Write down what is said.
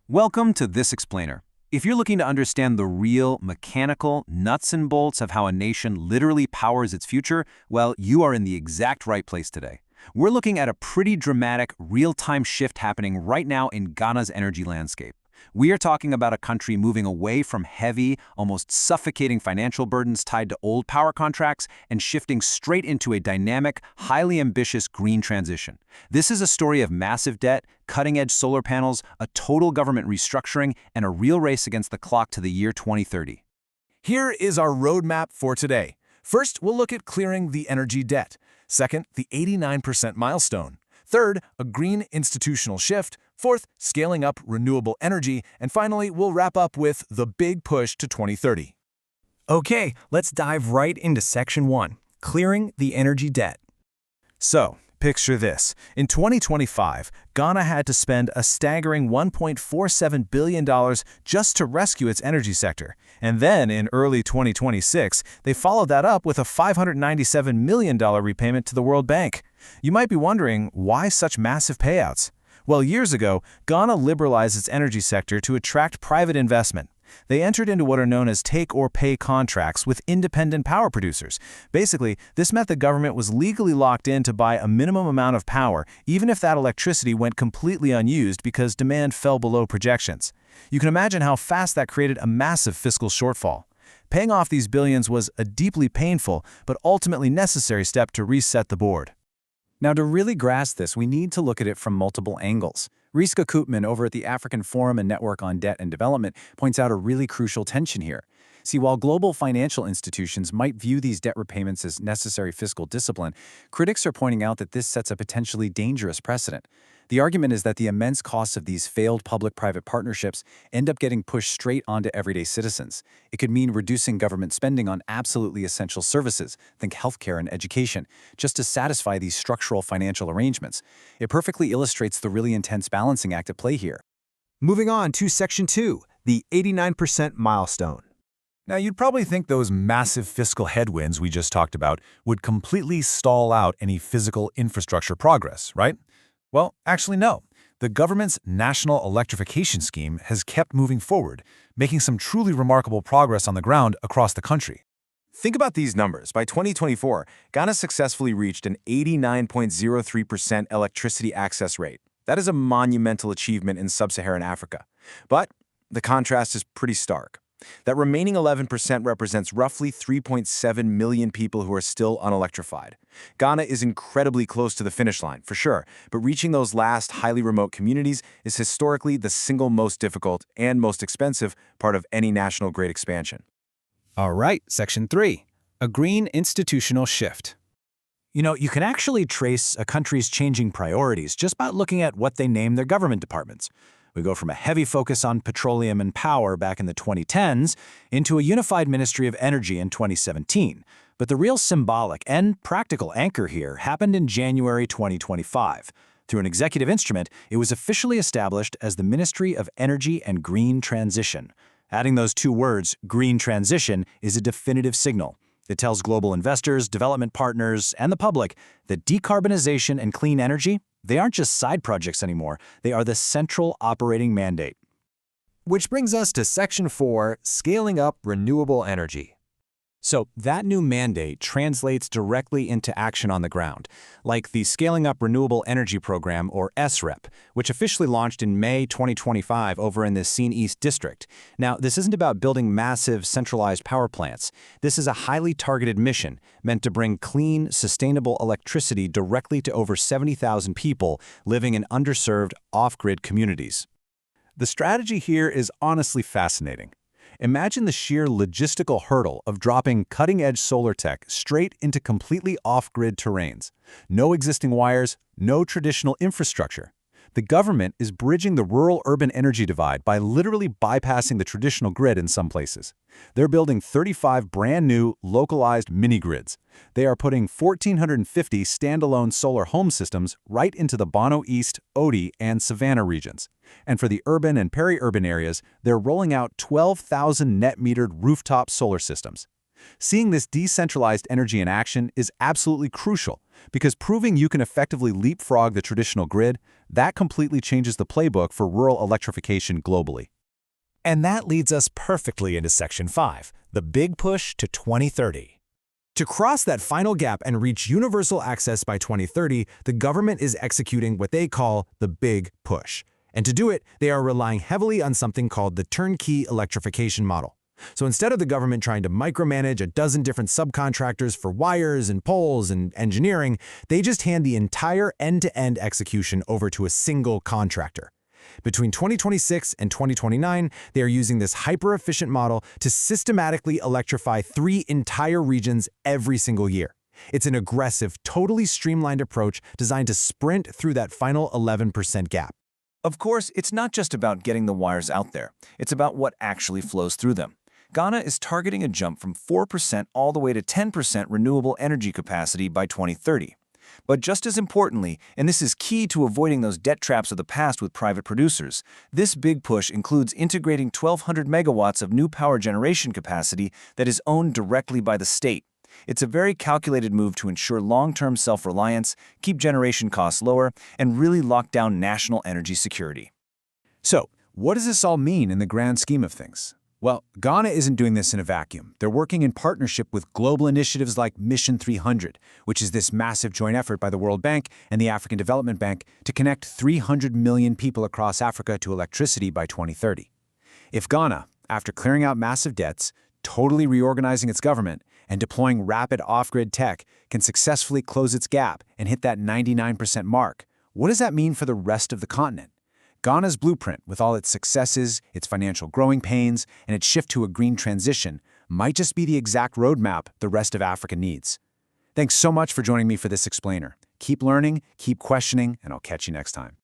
Welcome to This Explainer. If you're looking to understand the real, mechanical, nuts and bolts of how a nation literally powers its future, well, you are in the exact right place today. We're looking at a pretty dramatic, real-time shift happening right now in Ghana's energy landscape. We are talking about a country moving away from heavy, almost suffocating financial burdens tied to old power contracts and shifting straight into a dynamic, highly ambitious green transition. This is a story of massive debt, cutting-edge solar panels, a total government restructuring, and a real race against the clock to the year 2030. Here is our roadmap for today. First, we'll look at clearing the energy debt. Second, the 89% milestone. Third, a green institutional shift. Fourth, scaling up renewable energy. And finally, we'll wrap up with the big push to 2030. Okay, let's dive right into Section 1, clearing the energy debt. So, picture this. In 2025, Ghana had to spend a staggering $1.47 billion just to rescue its energy sector. And then, in early 2026, they followed that up with a $597 million repayment to the World Bank. You might be wondering, why such massive payouts? Well, years ago, Ghana liberalized its energy sector to attract private investment. They entered into what are known as take-or-pay contracts with independent power producers. Basically, this meant the government was legally locked in to buy a minimum amount of power, even if that electricity went completely unused because demand fell below projections. You can imagine how fast that created a massive fiscal shortfall. Paying off these billions was a deeply painful but ultimately necessary step to reset the board. Now, to really grasp this, we need to look at it from multiple angles. Riska Koopman over at the African Forum and Network on Debt and Development points out a really crucial tension here. See, while global financial institutions might view these debt repayments as necessary fiscal discipline, critics are pointing out that this sets a potentially dangerous precedent. The argument is that the immense costs of these failed public-private partnerships end up getting pushed straight onto everyday citizens. It could mean reducing government spending on absolutely essential services, think healthcare and education, just to satisfy these structural financial arrangements. It perfectly illustrates the really intense balancing act at play here. Moving on to Section 2, the 89% milestone. Now, you'd probably think those massive fiscal headwinds we just talked about would completely stall out any physical infrastructure progress, right? Well, actually, no. The government's National Electrification Scheme has kept moving forward, making some truly remarkable progress on the ground across the country. Think about these numbers. By 2024, Ghana successfully reached an 89.03% electricity access rate. That is a monumental achievement in sub-Saharan Africa. But the contrast is pretty stark. That remaining 11% represents roughly 3.7 million people who are still unelectrified. Ghana is incredibly close to the finish line, for sure, but reaching those last highly remote communities is historically the single most difficult and most expensive part of any national grid expansion. All right, Section 3, a green institutional shift. You can actually trace a country's changing priorities just by looking at what they name their government departments. We go from a heavy focus on petroleum and power back in the 2010s into a unified Ministry of Energy in 2017. But the real symbolic and practical anchor here happened in January 2025. Through an executive instrument, it was officially established as the Ministry of Energy and Green Transition. Adding those two words, green transition, is a definitive signal. It tells global investors, development partners, and the public that decarbonization and clean energy, they aren't just side projects anymore. They are the central operating mandate. Which brings us to Section 4, scaling up renewable energy. So that new mandate translates directly into action on the ground, like the Scaling Up Renewable Energy Program, or SREP, which officially launched in May 2025 over in the Scene East District. Now, this isn't about building massive centralized power plants. This is a highly targeted mission meant to bring clean, sustainable electricity directly to over 70,000 people living in underserved, off-grid communities. The strategy here is honestly fascinating. Imagine the sheer logistical hurdle of dropping cutting-edge solar tech straight into completely off-grid terrains. No existing wires, no traditional infrastructure. The government is bridging the rural-urban energy divide by literally bypassing the traditional grid in some places. They're building 35 brand-new, localized mini-grids. They are putting 1,450 standalone solar home systems right into the Bono East, Odi, and Savannah regions. And for the urban and peri-urban areas, they're rolling out 12,000 net-metered rooftop solar systems. Seeing this decentralized energy in action is absolutely crucial, because proving you can effectively leapfrog the traditional grid, that completely changes the playbook for rural electrification globally. And that leads us perfectly into Section 5, the big push to 2030. To cross that final gap and reach universal access by 2030, the government is executing what they call the big push. And to do it, they are relying heavily on something called the turnkey electrification model. So instead of the government trying to micromanage a dozen different subcontractors for wires and poles and engineering, they just hand the entire end-to-end execution over to a single contractor. Between 2026 and 2029, they are using this hyper-efficient model to systematically electrify 3 entire regions every single year. It's an aggressive, totally streamlined approach designed to sprint through that final 11% gap. Of course, it's not just about getting the wires out there. It's about what actually flows through them. Ghana is targeting a jump from 4% all the way to 10% renewable energy capacity by 2030. But just as importantly, and this is key to avoiding those debt traps of the past with private producers, this big push includes integrating 1,200 megawatts of new power generation capacity that is owned directly by the state. It's a very calculated move to ensure long-term self-reliance, keep generation costs lower, and really lock down national energy security. So, what does this all mean in the grand scheme of things? Well, Ghana isn't doing this in a vacuum. They're working in partnership with global initiatives like Mission 300, which is this massive joint effort by the World Bank and the African Development Bank to connect 300 million people across Africa to electricity by 2030. If Ghana, after clearing out massive debts, totally reorganizing its government, and deploying rapid off-grid tech, can successfully close its gap and hit that 99% mark, what does that mean for the rest of the continent? Ghana's blueprint, with all its successes, its financial growing pains, and its shift to a green transition, might just be the exact roadmap the rest of Africa needs. Thanks so much for joining me for this explainer. Keep learning, keep questioning, and I'll catch you next time.